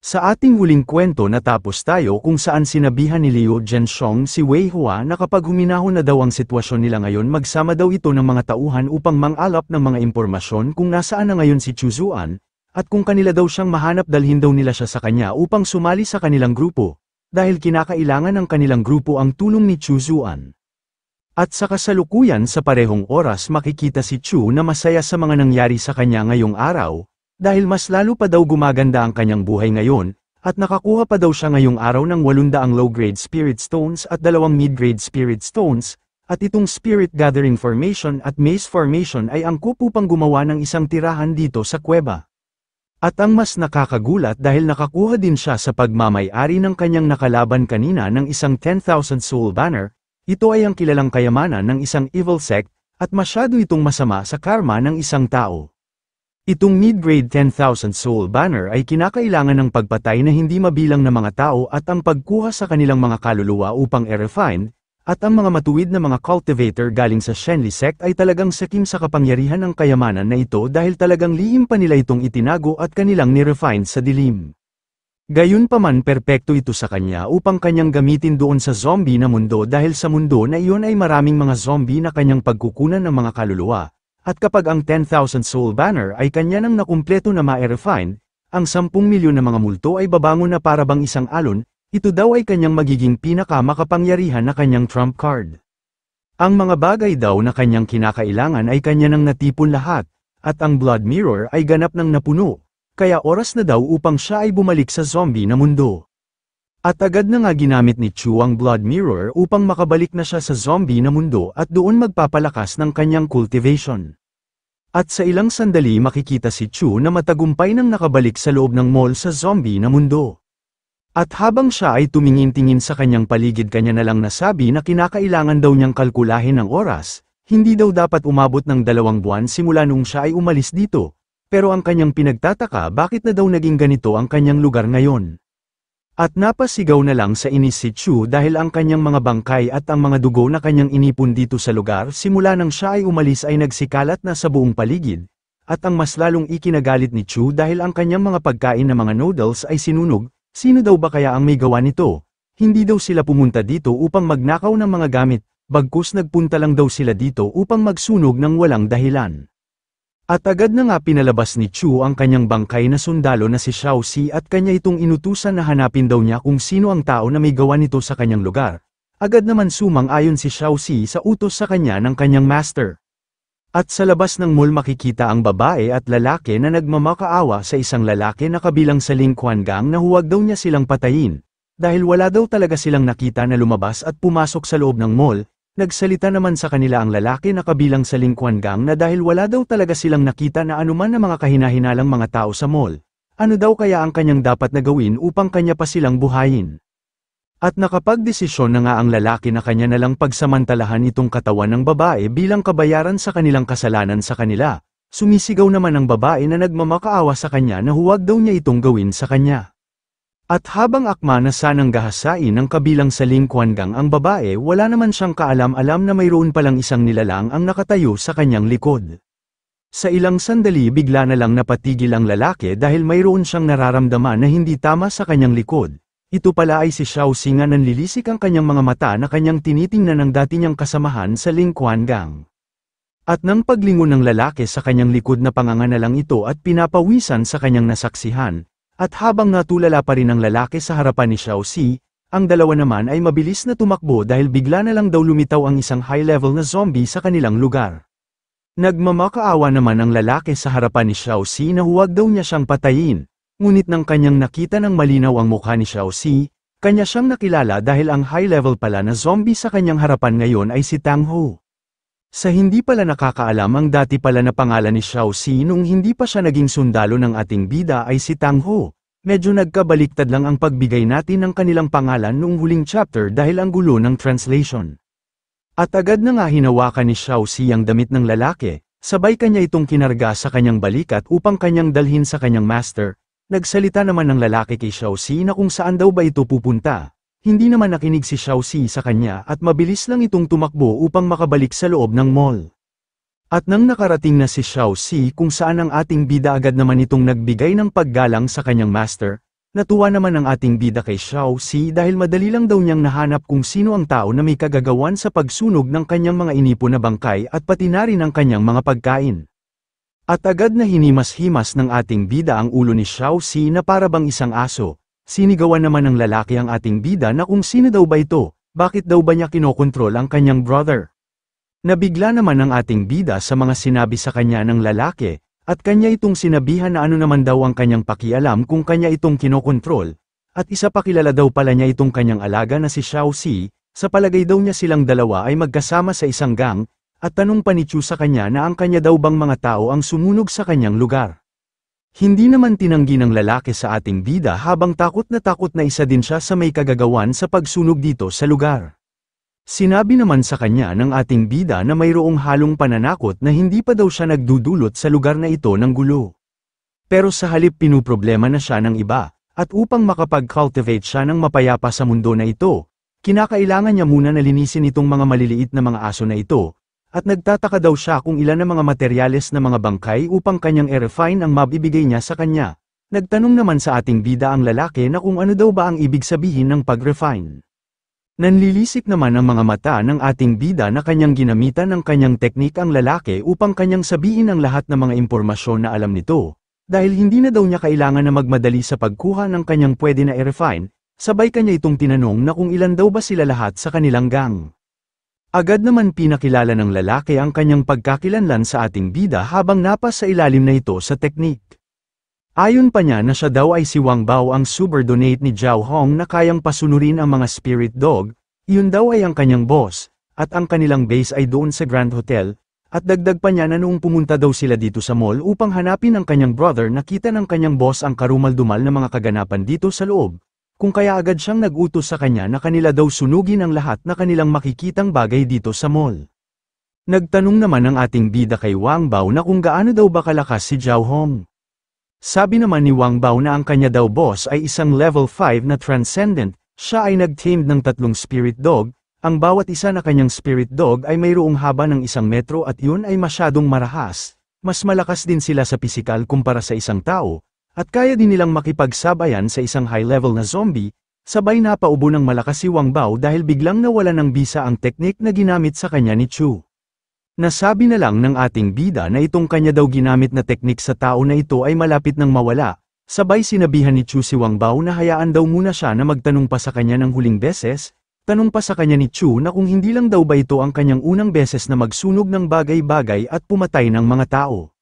Sa ating huling kwento natapos tayo kung saan sinabihan ni Liu Zhenxiong si Wei Hua na kapag huminahon na daw ang sitwasyon nila ngayon magsama daw ito ng mga tauhan upang mang-alap ng mga impormasyon kung nasaan na ngayon si Chu Zuan, at kung kanila daw siyang mahanap dalhin daw nila siya sa kanya upang sumali sa kanilang grupo, dahil kinakailangan ng kanilang grupo ang tulong ni Chu Zuan. At sa kasalukuyan sa parehong oras makikita si Chu na masaya sa mga nangyari sa kanya ngayong araw, dahil mas lalo pa daw gumaganda ang kanyang buhay ngayon, at nakakuha pa daw siya ngayong araw ng 800 low-grade Spirit Stones at 2 mid-grade Spirit Stones, at itong Spirit Gathering Formation at Maze Formation ay angkop upang gumawa ng isang tirahan dito sa kuweba. At ang mas nakakagulat dahil nakakuha din siya sa pagmamay-ari ng kanyang nakalaban kanina ng isang 10,000 soul banner, ito ay ang kilalang kayamanan ng isang evil sect, at masyado itong masama sa karma ng isang tao. Itong mid-grade 10,000 soul banner ay kinakailangan ng pagpatay na hindi mabilang na mga tao at ang pagkuha sa kanilang mga kaluluwa upang i-refine, at ang mga matuwid na mga cultivator galing sa Shenli sect ay talagang sakim sa kapangyarihan ng kayamanan na ito dahil talagang lihim pa nila itong itinago at kanilang ni-refine sa dilim. Gayunpaman perpekto ito sa kanya upang kanyang gamitin doon sa zombie na mundo dahil sa mundo na iyon ay maraming mga zombie na kanyang pagkukunan ng mga kaluluwa. At kapag ang 10,000 soul banner ay kanya nang nakumpleto na ma-refine, ang 10 milyon na mga multo ay babangon na para bang isang alon, ito daw ay kanyang magiging pinaka-makapangyarihan na kanyang trump card. Ang mga bagay daw na kanyang kinakailangan ay kanya nang natipon lahat, at ang blood mirror ay ganap nang napuno, kaya oras na daw upang siya ay bumalik sa zombie na mundo. At agad na nga ginamit ni Chu ang blood mirror upang makabalik na siya sa zombie na mundo at doon magpapalakas ng kanyang cultivation. At sa ilang sandali makikita si Chu na matagumpay nang nakabalik sa loob ng mall sa zombie na mundo. At habang siya ay tumingin-tingin sa kanyang paligid kanya na lang nasabi na kinakailangan daw niyang kalkulahin ang oras, hindi daw dapat umabot ng 2 buwan simula nung siya ay umalis dito, pero ang kanyang pinagtataka bakit na daw naging ganito ang kanyang lugar ngayon. At napasigaw na lang sa inis si Chu dahil ang kanyang mga bangkay at ang mga dugo na kanyang inipon dito sa lugar simula nang siya ay umalis ay nagsikalat na sa buong paligid, at ang mas lalong ikinagalit ni Chu dahil ang kanyang mga pagkain na mga noodles ay sinunog, sino daw ba kaya ang may gawa nito? Hindi daw sila pumunta dito upang magnakaw ng mga gamit, bagkus nagpunta lang daw sila dito upang magsunog ng walang dahilan. At agad na nga pinalabas ni Chu ang kanyang bangkay na sundalo na si Xiaoxi at kanya itong inutusan na hanapin daw niya kung sino ang tao na may gawa nito sa kanyang lugar. Agad naman sumang-ayon si Xiaoxi sa utos sa kanya ng kanyang master. At sa labas ng mall makikita ang babae at lalaki na nagmamakaawa sa isang lalaki na kabilang sa Ling Quan Gang na huwag daw niya silang patayin, dahil wala daw talaga silang nakita na lumabas at pumasok sa loob ng mall. Nagsalita naman sa kanila ang lalaki na kabilang sa Ling Quan Gang na dahil wala daw talaga silang nakita na anuman na mga kahinahinalang mga tao sa mall, ano daw kaya ang kanyang dapat na gawin upang kanya pa silang buhayin. At nakapagdesisyon na nga ang lalaki na kanya na lang pagsamantalahan itong katawan ng babae bilang kabayaran sa kanilang kasalanan sa kanila. Sumisigaw naman ang babae na nagmamakaawa sa kanya na huwag daw niya itong gawin sa kanya. At habang akma na sanang gahasain ng kabilang sa Ling Quan Gang ang babae wala naman siyang kaalam-alam na mayroon palang isang nilalang ang nakatayo sa kanyang likod. Sa ilang sandali bigla na lang napatigil ang lalaki dahil mayroon siyang nararamdaman na hindi tama sa kanyang likod. Ito pala ay si Xiaoxi nga nanlilisik ang kanyang mga mata na kanyang tinitingnan ng dati niyang kasamahan sa Ling Quan Gang. At nang paglingon ng lalaki sa kanyang likod na panganganalang ito at pinapawisan sa kanyang nasaksihan, at habang natulala pa rin ang lalaki sa harapan ni Xiaoxi, ang dalawa naman ay mabilis na tumakbo dahil bigla na lang daw lumitaw ang isang high-level na zombie sa kanilang lugar. Nagmamakaawa naman ang lalaki sa harapan ni Xiaoxi na huwag daw niya siyang patayin, ngunit nang kanyang nakita ng malinaw ang mukha ni Xiaoxi, kanya siyang nakilala dahil ang high-level pala na zombie sa kanyang harapan ngayon ay si Tang Ho. Sa hindi pala nakakaalam ang dati pala na pangalan ni Xiaoxi nung hindi pa siya naging sundalo ng ating bida ay si Tang Ho. Medyo nagkabaliktad lang ang pagbigay natin ng kanilang pangalan noong huling chapter dahil ang gulo ng translation. At agad na nga hinawakan ni Xiaoxi ang damit ng lalaki, sabay kanya itong kinarga sa kanyang balikat upang kanyang dalhin sa kanyang master. Nagsalita naman ng lalaki kay Xiaoxi na kung saan daw ba ito pupunta. Hindi naman nakinig si Xiaoxi sa kanya at mabilis lang itong tumakbo upang makabalik sa loob ng mall. At nang nakarating na si Xiaoxi kung saan ang ating bida agad naman itong nagbigay ng paggalang sa kanyang master, Natuwa naman ang ating bida kay Xiao Si dahil madali lang daw niyang nahanap kung sino ang tao na may kagagawan sa pagsunog ng kanyang mga inipon na bangkay at pati na rin ang kanyang mga pagkain. At agad na hinimas-himas ng ating bida ang ulo ni Xiao Si na para bang isang aso. Sinigawan naman ng lalaki ang ating bida na kung sino daw ba ito, bakit daw ba niya kinokontrol ang kanyang brother. Nabigla naman ang ating bida sa mga sinabi sa kanya ng lalaki, at kanya itong sinabihan na ano naman daw ang kanyang pakialam kung kanya itong kinokontrol, at isa pa kilala daw pala niya itong kanyang alaga na si Xiao Si, sa palagay daw niya silang dalawa ay magkasama sa isang gang, at tanong pa ni Chu sa kanya na ang kanya daw bang mga tao ang sumunog sa kanyang lugar. Hindi naman tinanggi ng lalaki sa ating bida habang takot na isa din siya sa may kagagawan sa pagsunog dito sa lugar. Sinabi naman sa kanya ng ating bida na mayroong halong pananakot na hindi pa daw siya nagdudulot sa lugar na ito ng gulo. Pero sa halip pinuproblema na siya ng iba, at upang makapag-cultivate siya ng mapayapa sa mundo na ito, kinakailangan niya muna na linisin itong mga maliliit na mga aso na ito, at nagtataka daw siya kung ilan na mga materyales na mga bangkay upang kanyang i-refine ang mabibigay niya sa kanya. Nagtanong naman sa ating bida ang lalaki na kung ano daw ba ang ibig sabihin ng pag-refine. Nanlilisik naman ang mga mata ng ating bida na kanyang ginamitan ng kanyang teknik ang lalaki upang kanyang sabihin ang lahat ng mga impormasyon na alam nito, dahil hindi na daw niya kailangan na magmadali sa pagkuha ng kanyang pwede na i-refine, sabay kanya itong tinanong na kung ilan daw ba sila lahat sa kanilang gang. Agad naman pinakilala ng lalaki ang kanyang pagkakilanlan sa ating bida habang napas sa ilalim na ito sa teknik. Ayon pa niya na siya daw ay si Wang Bao ang subordinate ni Zhao Hong na kayang pasunurin ang mga spirit dog, iyon daw ay ang kanyang boss, at ang kanilang base ay doon sa Grand Hotel, at dagdag pa niya na noong pumunta daw sila dito sa mall upang hanapin ang kanyang brother nakita ng kanyang boss ang karumal-dumal na mga kaganapan dito sa loob, kung kaya agad siyang nag-utos sa kanya na kanila daw sunugin ang lahat na kanilang makikitang bagay dito sa mall. Nagtanong naman ang ating bida kay Wang Bao na kung gaano daw ba kalakas si Zhao Hong. Sabi naman ni Wang Bao na ang kanya daw boss ay isang level 5 na transcendent, siya ay nag-tamed ng 3 spirit dog, ang bawat isa na kanyang spirit dog ay mayroong haba ng 1 metro at yun ay masyadong marahas, mas malakas din sila sa pisikal kumpara sa isang tao, at kaya din nilang makipagsabayan sa isang high-level na zombie, sabay napaubo ng malakas si Wang Bao dahil biglang nawala ng bisa ang teknik na ginamit sa kanya ni Chu. Nasabi na lang ng ating bida na itong kanya daw ginamit na teknik sa tao na ito ay malapit nang mawala, sabay sinabihan ni Chu si Wang Bao na hayaan daw muna siya na magtanong pa sa kanya ng huling beses, tanong pa sa kanya ni Chu na kung hindi lang daw ba ito ang kanyang unang beses na magsunog ng bagay-bagay at pumatay ng mga tao.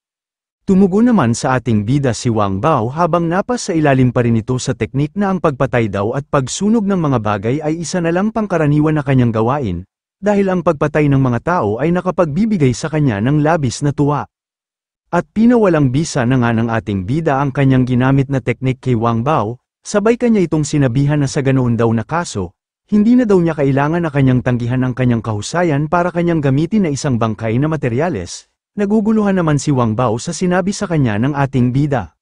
Tumugon naman sa ating bida si Wang Bao habang napas sa ilalim pa rin ito sa teknik na ang pagpatay daw at pagsunog ng mga bagay ay isa na lang pangkaraniwan na kanyang gawain, dahil ang pagpatay ng mga tao ay nakapagbibigay sa kanya ng labis na tuwa. At pinawalang bisa na nga ng ating bida ang kanyang ginamit na teknik kay Wang Bao, sabay kanya itong sinabihan na sa ganoon daw na kaso, hindi na daw niya kailangan na kanyang tanggihan ang kanyang kahusayan para kanyang gamitin na isang bangkay na materyales. Naguguluhan naman si Wang Bao sa sinabi sa kanya ng ating bida.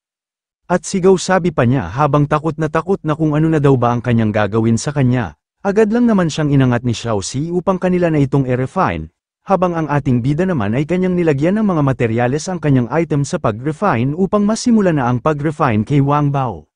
At sigaw sabi pa niya habang takot na kung ano na daw ba ang kanyang gagawin sa kanya. Agad lang naman siyang inangat ni Xiao Si upang kanila na itong i-refine, habang ang ating bida naman ay kanyang nilagyan ng mga materyales ang kanyang item sa pag-refine upang masimula na ang pag-refine kay Wang Bao.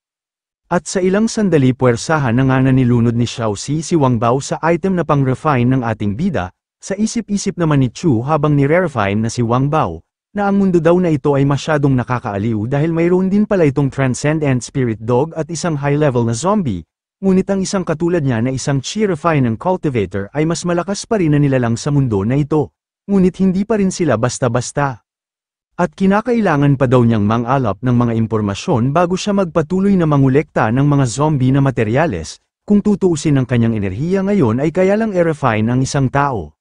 At sa ilang sandali puwersahan na nga na nilunod ni Xiao Si Wang Bao sa item na pang-refine ng ating bida, sa isip-isip naman ni Chu habang nire-refine na si Wang Bao, na ang mundo daw na ito ay masyadong nakakaaliw dahil mayroon din pala itong transcendent spirit dog at isang high-level na zombie. Ngunit ang isang katulad niya na isang chi-refine ng cultivator ay mas malakas pa rin na nilalang sa mundo na ito. Ngunit hindi pa rin sila basta-basta. At kinakailangan pa daw niyang mang-alap ng mga impormasyon bago siya magpatuloy na mangolekta ng mga zombie na materyales, kung tutuusin ang kanyang enerhiya ngayon ay kaya lang i-refine ang isang tao.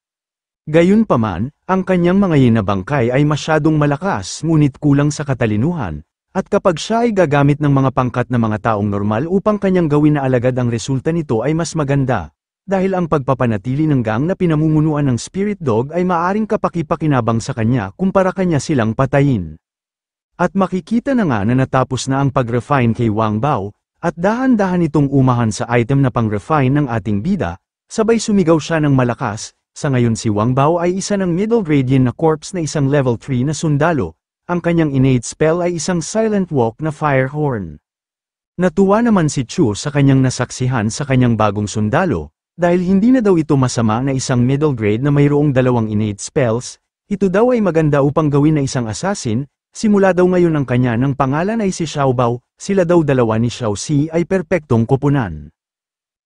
Gayunpaman, ang kanyang mga yinabangkay ay masyadong malakas ngunit kulang sa katalinuhan. At kapag siya ay gagamit ng mga pangkat na mga taong normal upang kanyang gawin na alagad ang resulta nito ay mas maganda, dahil ang pagpapanatili ng gang na pinamumunuan ng spirit dog ay maaring kapaki-pakinabang sa kanya kumpara kanya silang patayin. At makikita na nga na natapos na ang pag-refine kay Wang Bao, at dahan-dahan itong umahan sa item na pang-refine ng ating bida, sabay sumigaw siya ng malakas. Sa ngayon si Wang Bao ay isa ng middle radiant na corpse na isang level 3 na sundalo. Ang kanyang innate spell ay isang silent walk na fire horn. Natuwa naman si Chu sa kanyang nasaksihan sa kanyang bagong sundalo, dahil hindi na daw ito masama na isang middle grade na mayroong 2 innate spells, ito daw ay maganda upang gawin na isang assassin, simula daw ngayon ang kanya ng pangalan ay si Xiao Bao, sila daw dalawa ni Xiao Si ay perpektong kupunan.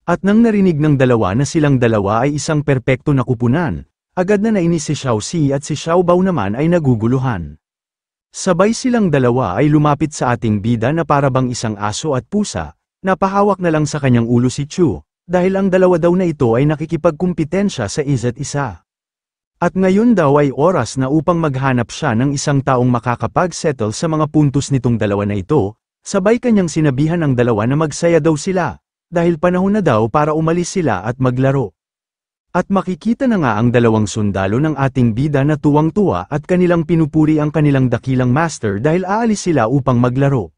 At nang narinig ng dalawa na silang dalawa ay isang perpekto na kupunan, agad na nainis si Xiao Si at si Xiao Bao naman ay naguguluhan. Sabay silang dalawa ay lumapit sa ating bida na parabang isang aso at pusa, napahawak na lang sa kanyang ulo si Chu, dahil ang dalawa daw na ito ay nakikipagkumpitensya sa isa't isa. At ngayon daw ay oras na upang maghanap siya ng isang taong makakapag-settle sa mga puntos nitong dalawa na ito, sabay kanyang sinabihan ang dalawa na magsaya daw sila, dahil panahon na daw para umalis sila at maglaro. At makikita na nga ang dalawang sundalo ng ating bida na tuwang-tuwa at kanilang pinupuri ang kanilang dakilang master dahil aalis sila upang maglaro.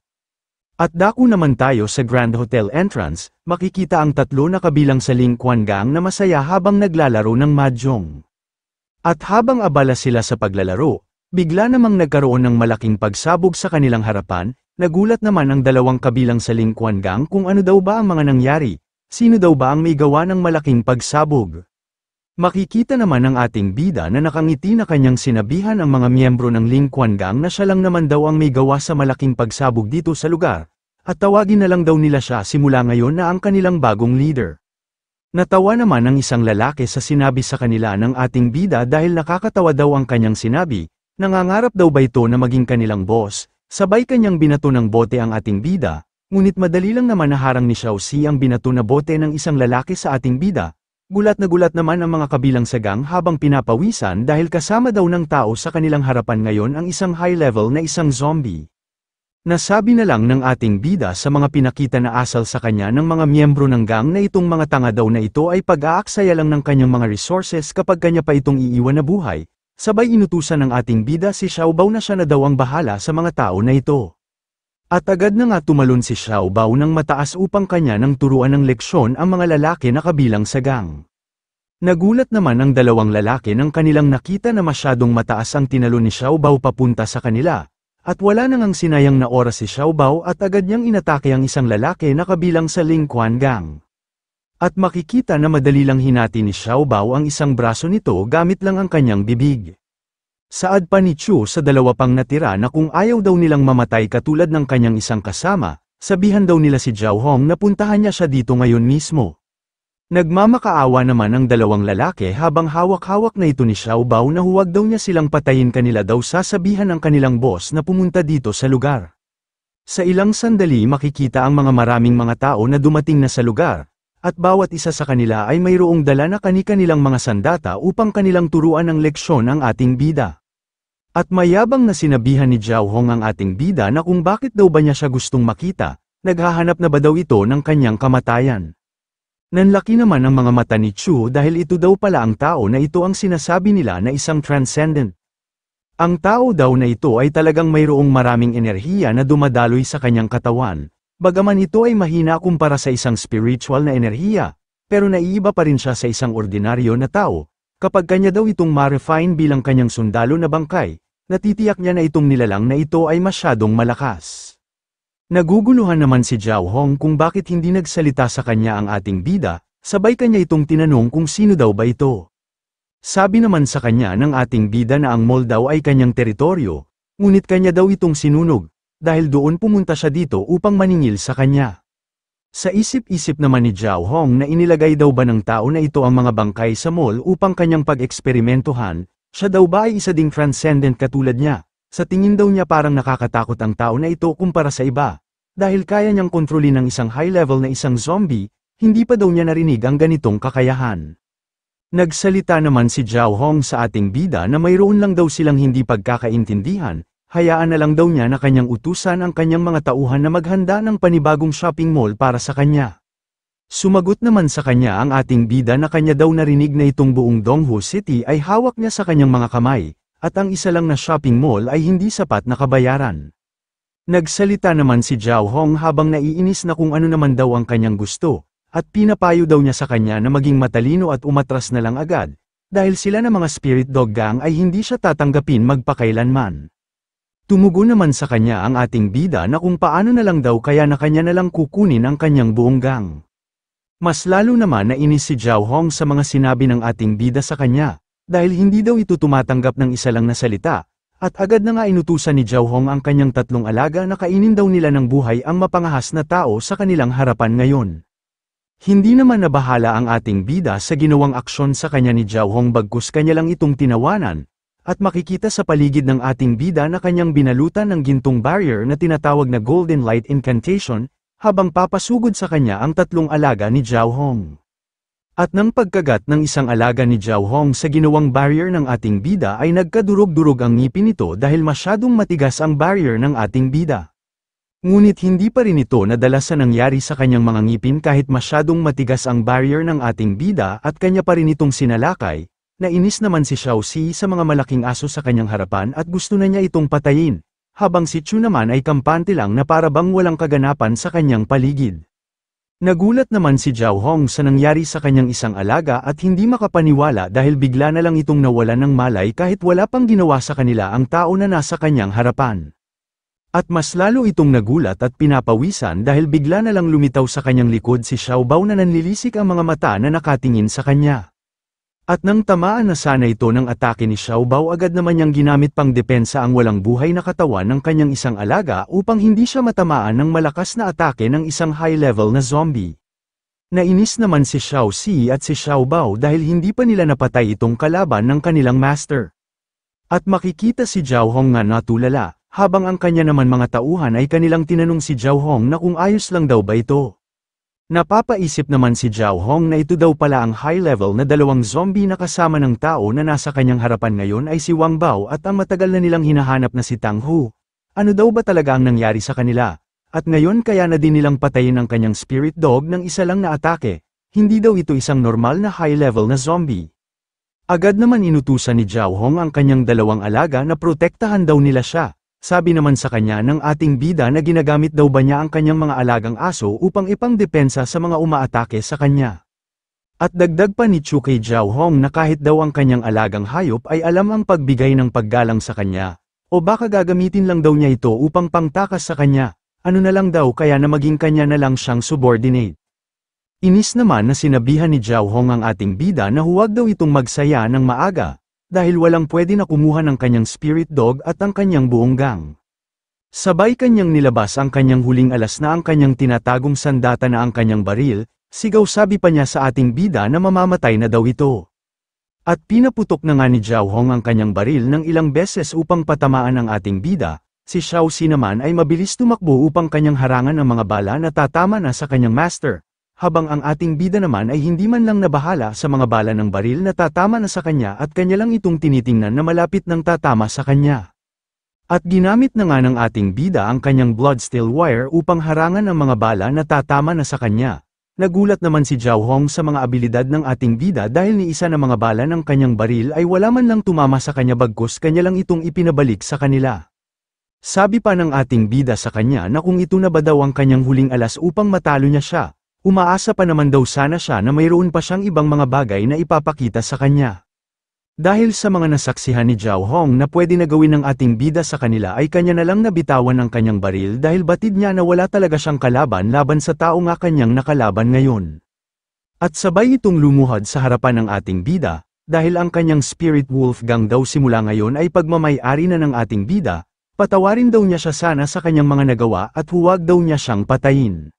At dako naman tayo sa Grand Hotel entrance, makikita ang tatlo na kabilang sa Ling Quan Gang na masaya habang naglalaro ng mahjong. At habang abala sila sa paglalaro, bigla namang nagkaroon ng malaking pagsabog sa kanilang harapan, nagulat naman ang dalawang kabilang sa Ling Quan Gang kung ano daw ba ang mga nangyari, sino daw ba ang may gawa ng malaking pagsabog. Makikita naman ang ating bida na nakangiti na kanyang sinabihan ang mga miyembro ng Ling Quan Gang na siya lang naman daw ang may gawa sa malaking pagsabog dito sa lugar, at tawagin na lang daw nila siya simula ngayon na ang kanilang bagong leader. Natawa naman ang isang lalaki sa sinabi sa kanila ng ating bida dahil nakakatawa daw ang kanyang sinabi, nangangarap daw ba ito na maging kanilang boss, sabay kanyang binato ng bote ang ating bida, ngunit madali lang naman naharang ni Xiao Si ang binato na bote ng isang lalaki sa ating bida. Gulat na gulat naman ang mga kabilang sagang habang pinapawisan dahil kasama daw ng tao sa kanilang harapan ngayon ang isang high-level na isang zombie. Nasabi na lang ng ating bida sa mga pinakita na asal sa kanya ng mga miyembro ng gang na itong mga tanga daw na ito ay pag-aaksaya lang ng kanyang mga resources kapag kanya pa itong iiwan na buhay, sabay inutusan ng ating bida si Xiao Bao na siya na daw ang bahala sa mga tao na ito. At agad na nga tumalon si Xiao Bao ng mataas upang kanya nang turuan ng leksyon ang mga lalaki na kabilang sa gang. Nagulat naman ang dalawang lalaki nang kanilang nakita na masyadong mataas ang tinalon ni Xiao Bao papunta sa kanila, at wala nang sinayang na oras si Xiao Bao at agad niyang inatake ang isang lalaki na kabilang sa Ling Quan Gang. At makikita na madali lang hinati ni Xiao Bao ang isang braso nito gamit lang ang kanyang bibig. Saad pa ni Chu sa dalawa pang natira na kung ayaw daw nilang mamatay katulad ng kanyang isang kasama, sabihan daw nila si Zhao Hong na puntahan niya siya dito ngayon mismo. Nagmamakaawa naman ang dalawang lalaki habang hawak-hawak na ito ni Xiao Bao na huwag daw niya silang patayin kanila daw sasabihan ng kanilang boss na pumunta dito sa lugar. Sa ilang sandali makikita ang mga maraming mga tao na dumating na sa lugar, at bawat isa sa kanila ay mayroong dala na kani-kanilang mga sandata upang kanilang turuan ng leksyon ang ating bida. At mayabang na sinabihan ni Zhao Hong ang ating bida na kung bakit daw ba niya siya gustong makita, naghahanap na ba daw ito ng kanyang kamatayan. Nanlaki naman ang mga mata ni Chu dahil ito daw pala ang tao na ito ang sinasabi nila na isang transcendent. Ang tao daw na ito ay talagang mayroong maraming enerhiya na dumadaloy sa kanyang katawan. Bagaman ito ay mahina kumpara sa isang spiritual na enerhiya, pero naiiba pa rin siya sa isang ordinaryo na tao, kapag kanya daw itong ma-refine bilang kanyang sundalo na bangkay, natitiyak niya na itong nilalang na ito ay masyadong malakas. Naguguluhan naman si Zhao Hong kung bakit hindi nagsalita sa kanya ang ating bida, sabay kanya itong tinanong kung sino daw ba ito. Sabi naman sa kanya ng ating bida na ang mall daw ay kanyang teritoryo, ngunit kanya daw itong sinunog, dahil doon pumunta siya dito upang maningil sa kanya. Sa isip-isip naman ni Zhao Hong na inilagay daw ba ng tao na ito ang mga bangkay sa mall upang kanyang pag-eksperimentuhan, siya daw ba ay isa ding transcendent katulad niya? Sa tingin daw niya parang nakakatakot ang tao na ito kumpara sa iba. Dahil kaya niyang kontrolin ng isang high-level na isang zombie, hindi pa daw niya narinig ang ganitong kakayahan. Nagsalita naman si Zhao Hong sa ating bida na mayroon lang daw silang hindi pagkakaintindihan, hayaan na lang daw niya na kanyang utusan ang kanyang mga tauhan na maghanda ng panibagong shopping mall para sa kanya. Sumagot naman sa kanya ang ating bida na kanya daw narinig na itong buong Donghu City ay hawak niya sa kanyang mga kamay, at ang isa lang na shopping mall ay hindi sapat na kabayaran. Nagsalita naman si Zhao Hong habang naiinis na kung ano naman daw ang kanyang gusto, at pinapayo daw niya sa kanya na maging matalino at umatras na lang agad, dahil sila na mga spirit dog gang ay hindi siya tatanggapin magpakailanman. Tumugon naman sa kanya ang ating bida na kung paano na lang daw kaya na kanya na lang kukunin ang kanyang buong gang. Mas lalo naman na inis si Zhao Hong sa mga sinabi ng ating bida sa kanya, dahil hindi daw ito tumatanggap ng isa lang na salita, at agad na nga inutusan ni Zhao Hong ang kanyang 3 alaga na kainin daw nila ng buhay ang mapangahas na tao sa kanilang harapan ngayon. Hindi naman nabahala ang ating bida sa ginawang aksyon sa kanya ni Zhao Hong bagkus kanya lang itong tinawanan, at makikita sa paligid ng ating bida na kanyang binalutan ng gintong barrier na tinatawag na Golden Light Incantation, habang papasugod sa kanya ang 3 alaga ni Zhao Hong. At nang pagkagat ng isang alaga ni Zhao Hong sa ginawang barrier ng ating bida ay nagkadurog-durog ang ngipin nito dahil masyadong matigas ang barrier ng ating bida. Ngunit hindi pa rin ito nadala sa nangyari sa kanyang mga ngipin kahit masyadong matigas ang barrier ng ating bida at kanya pa rin itong sinalakay. Nainis naman si Xiao Si sa mga malaking aso sa kanyang harapan at gusto na niya itong patayin, habang si Chu naman ay kampante lang na para bang walang kaganapan sa kanyang paligid. Nagulat naman si Zhao Hong sa nangyari sa kanyang isang alaga at hindi makapaniwala dahil bigla na lang itong nawalan ng malay kahit wala pang ginawa sa kanila ang tao na nasa kanyang harapan. At mas lalo itong nagulat at pinapawisan dahil bigla na lang lumitaw sa kanyang likod si Xiao Bao na nanlilisik ang mga mata na nakatingin sa kanya. At nang tamaan na sana ito ng atake ni Xiao Bao agad naman niyang ginamit pang depensa ang walang buhay na katawan ng kanyang isang alaga upang hindi siya matamaan ng malakas na atake ng isang high-level na zombie. Nainis naman si Xiao Si at si Xiao Bao dahil hindi pa nila napatay itong kalaban ng kanilang master. At makikita si Zhao Hong nga natulala, habang ang kanya naman mga tauhan ay kanilang tinanong si Zhao Hong na kung ayos lang daw ba ito. Napapaisip naman si Zhao Hong na ito daw pala ang high-level na 2 zombie na kasama ng tao na nasa kanyang harapan ngayon ay si Wang Bao at ang matagal na nilang hinahanap na si Tang Hu. Ano daw ba talaga ang nangyari sa kanila? At ngayon kaya na din nilang patayin ang kanyang spirit dog ng isa lang na atake, hindi daw ito isang normal na high-level na zombie. Agad naman inutusan ni Zhao Hong ang kanyang 2 alaga na protektahan daw nila siya. Sabi naman sa kanya ng ating bida na ginagamit daw ba niya ang kanyang mga alagang aso upang ipangdepensa sa mga umaatake sa kanya. At dagdag pa ni Chu kay Zhao Hong na kahit daw ang kanyang alagang hayop ay alam ang pagbigay ng paggalang sa kanya, o baka gagamitin lang daw niya ito upang pangtakas sa kanya, ano na lang daw kaya na maging kanya na lang siyang subordinate. Inis naman na sinabihan ni Zhao Hong ang ating bida na huwag daw itong magsaya ng maaga, dahil walang pwede na kumuha ng kanyang spirit dog at ang kanyang buong gang. Sabay kanyang nilabas ang kanyang huling alas na ang kanyang tinatagong sandata na ang kanyang baril, sigaw sabi pa niya sa ating bida na mamamatay na daw ito. At pinaputok na nga ni Zhao Hong ang kanyang baril ng ilang beses upang patamaan ang ating bida, si Xiao Si naman ay mabilis tumakbo upang kanyang harangan ang mga bala na tatama na sa kanyang master. Habang ang ating bida naman ay hindi man lang nabahala sa mga bala ng baril na tatama na sa kanya at kanya lang itong tinitingnan na malapit ng tatama sa kanya. At ginamit na nga ng ating bida ang kanyang blood steel wire upang harangan ang mga bala na tatama na sa kanya. Nagulat naman si Zhao Hong sa mga abilidad ng ating bida dahil ni isa na mga bala ng kanyang baril ay wala man lang tumama sa kanya bagkus kanya lang itong ipinabalik sa kanila. Sabi pa ng ating bida sa kanya na kung ito na ba daw ang kanyang huling alas upang matalo niya siya. Umaasa pa naman daw sana siya na mayroon pa siyang ibang mga bagay na ipapakita sa kanya. Dahil sa mga nasaksihan ni Zhao Hong na pwede na gawin ng ating bida sa kanila ay kanya na lang nabitawan ang kanyang baril dahil batid niya na wala talaga siyang kalaban laban sa tao nga kanyang nakalaban ngayon. At sabay itong lumuhad sa harapan ng ating bida, dahil ang kanyang spirit wolf gang daw simula ngayon ay pagmamay-ari na ng ating bida, patawarin daw niya siya sana sa kanyang mga nagawa at huwag daw niya siyang patayin.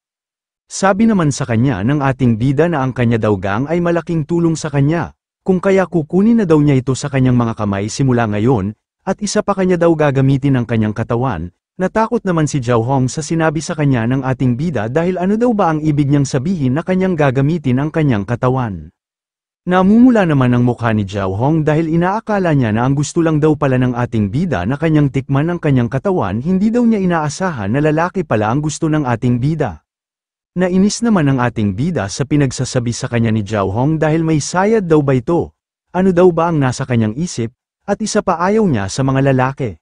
Sabi naman sa kanya ng ating bida na ang kanya daw gang ay malaking tulong sa kanya, kung kaya kukunin na daw niya ito sa kanyang mga kamay simula ngayon, at isa pa kanya daw gagamitin ang kanyang katawan. Natakot naman si Zhao Hong sa sinabi sa kanya ng ating bida dahil ano daw ba ang ibig niyang sabihin na kanyang gagamitin ang kanyang katawan. Namumula naman ang mukha ni Zhao Hong dahil inaakala niya na ang gusto lang daw pala ng ating bida na kanyang tikman ang kanyang katawan, hindi daw niya inaasahan na lalaki pala ang gusto ng ating bida. Nainis naman ang ating bida sa pinagsasabi sa kanya ni Zhao Hong dahil may sayad daw ba ito? Ano daw ba ang nasa kanyang isip? At isa pa ayaw niya sa mga lalaki.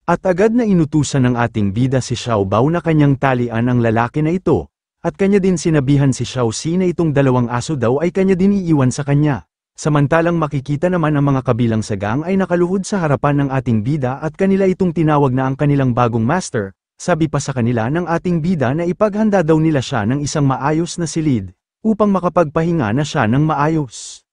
At agad na inutusan ng ating bida si Xiao Bao na kanyang talian ang lalaki na ito, at kanya din sinabihan si Xiao Si na itong 2 aso daw ay kanya din iiwan sa kanya. Samantalang makikita naman ang mga kabilang sa gang ay nakaluhod sa harapan ng ating bida at kanila itong tinawag na ang kanilang bagong master. Sabi pa sa kanila ng ating bida na ipaghanda daw nila siya ng isang maayos na silid, upang makapagpahinga na siya ng maayos.